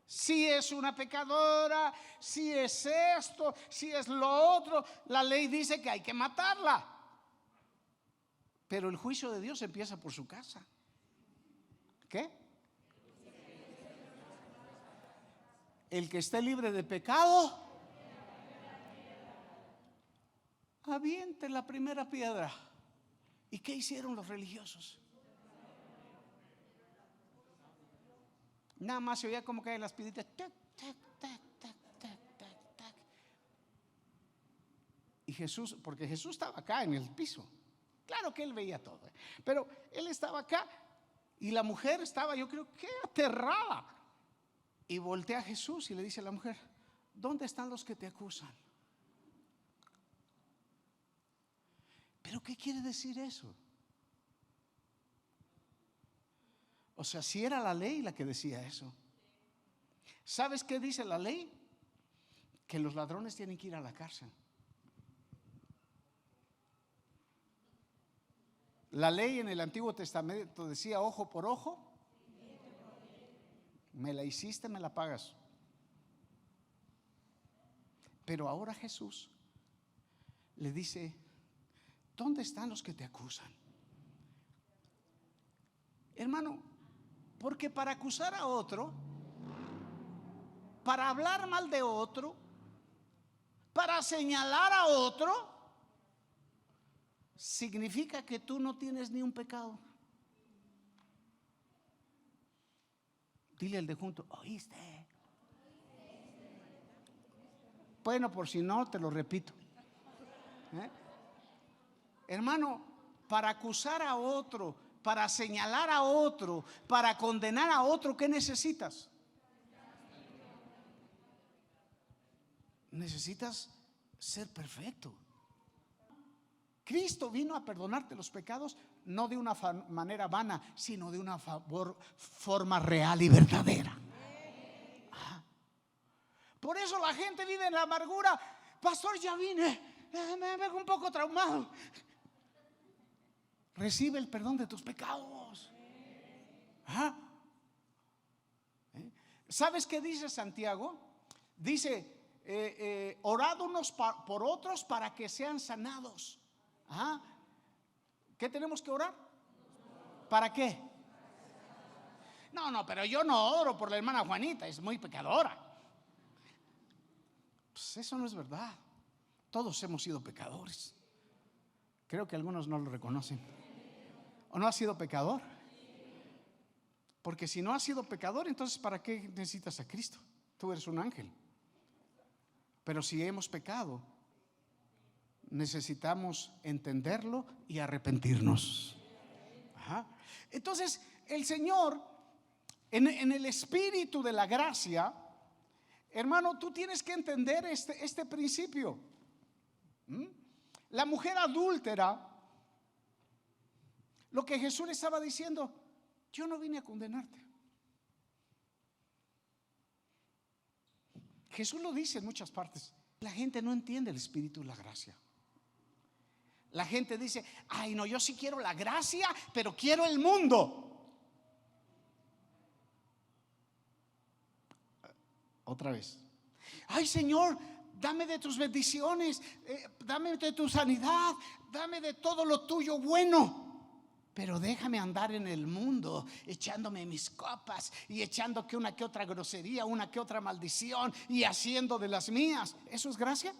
si es una pecadora, si es esto, si es lo otro, la ley dice que hay que matarla. Pero el juicio de Dios empieza por su casa. ¿Qué? El que esté libre de pecado, aviente la primera piedra. ¿Y qué hicieron los religiosos? Nada más se oía como caen las piedritas. Tac, tac, tac, tac, tac, tac, tac. Y Jesús, porque Jesús estaba acá en el piso. Claro que él veía todo, pero él estaba acá. Y la mujer estaba, yo creo que aterrada. Y voltea a Jesús y le dice a la mujer, ¿dónde están los que te acusan? ¿Pero qué quiere decir eso? O sea, si era la ley la que decía eso. ¿Sabes qué dice la ley? Que los ladrones tienen que ir a la cárcel. La ley en el Antiguo Testamento decía ojo por ojo. Me la hiciste, me la pagas. Pero ahora Jesús le dice, ¿dónde están los que te acusan? Hermano, porque para acusar a otro, para hablar mal de otro, para señalar a otro, significa que tú no tienes ni un pecado. Dile al de junto, ¿oíste? Bueno, por si no, te lo repito. Hermano, para acusar a otro para señalar a otro, para condenar a otro, ¿qué necesitas? Necesitas ser perfecto. Cristo vino a perdonarte los pecados, no de una manera vana, sino de una forma real y verdadera. Por eso la gente vive en la amargura. Pastor, ya vine, me veo un poco traumado. Recibe el perdón de tus pecados. ¿Sabes qué dice Santiago? Dice, orad unos por otros para que sean sanados. ¿Qué tenemos que orar? ¿Para qué? No, pero yo no oro por la hermana Juanita, es muy pecadora. Pues eso no es verdad. Todos hemos sido pecadores. Creo que algunos no lo reconocen. ¿O no has sido pecador? Porque si no has sido pecador, entonces ¿para qué necesitas a Cristo? Tú eres un ángel. Pero si hemos pecado, necesitamos entenderlo y arrepentirnos. Entonces el Señor, en el espíritu de la gracia, hermano, tú tienes que entender este principio. La mujer adúltera, lo que Jesús le estaba diciendo: yo no vine a condenarte. Jesús lo dice en muchas partes. La gente no entiende el espíritu de la gracia. La gente dice: ay, no, yo sí quiero la gracia, pero quiero el mundo. Otra vez: ay, Señor, dame de tus bendiciones, dame de tu sanidad, dame de todo lo tuyo bueno, pero déjame andar en el mundo echándome mis copas y echando que una que otra grosería, una que otra maldición y haciendo de las mías. ¿Eso es gracia?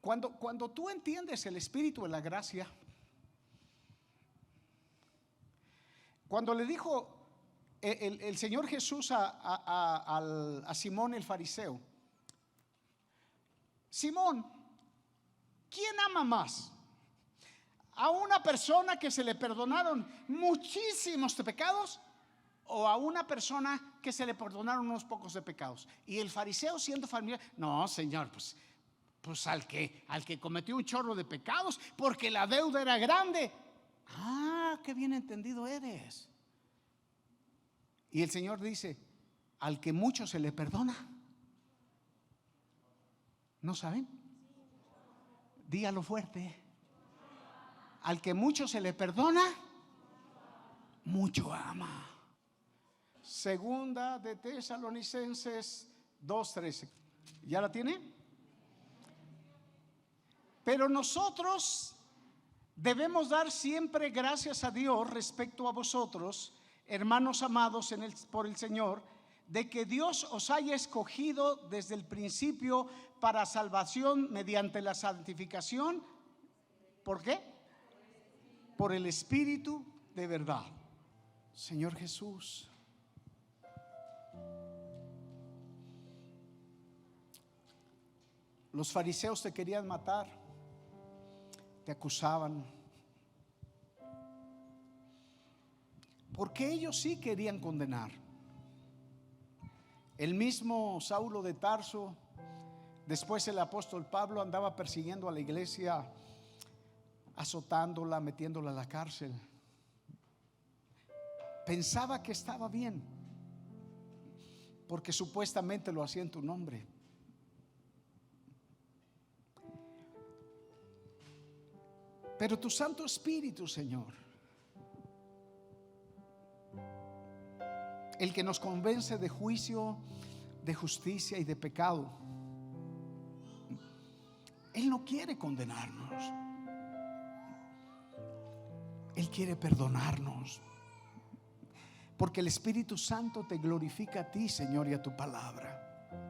Cuando tú entiendes el espíritu de la gracia, cuando le dijo el Señor Jesús a Simón el fariseo: Simón, ¿quién ama más? ¿A una persona que se le perdonaron muchísimos pecados o a una persona que se le perdonaron unos pocos de pecados? Y el fariseo, siendo familiar: no, Señor, pues al que cometió un chorro de pecados, porque la deuda era grande. Qué bien entendido eres. Y el Señor dice: al que mucho se le perdona. ¿No saben? Dígalo fuerte. Al que mucho se le perdona, mucho ama. Segunda de Tesalonicenses 2:13. ¿Ya la tiene? Pero nosotros debemos dar siempre gracias a Dios respecto a vosotros, hermanos amados por el Señor, de que Dios os haya escogido desde el principio para salvación mediante la santificación. ¿Por qué? Por el Espíritu de verdad. Señor Jesús, los fariseos te querían matar, te acusaban, porque ellos sí querían condenar. El mismo Saulo de Tarso, después el apóstol Pablo, andaba persiguiendo a la iglesia, azotándola, metiéndola a la cárcel. Pensaba que estaba bien, porque supuestamente lo hacía en tu nombre. Pero tu Santo Espíritu, Señor, el que nos convence de juicio, de justicia y de pecado, Él no quiere condenarnos. Él quiere perdonarnos, porque el Espíritu Santo te glorifica a ti, Señor, y a tu palabra.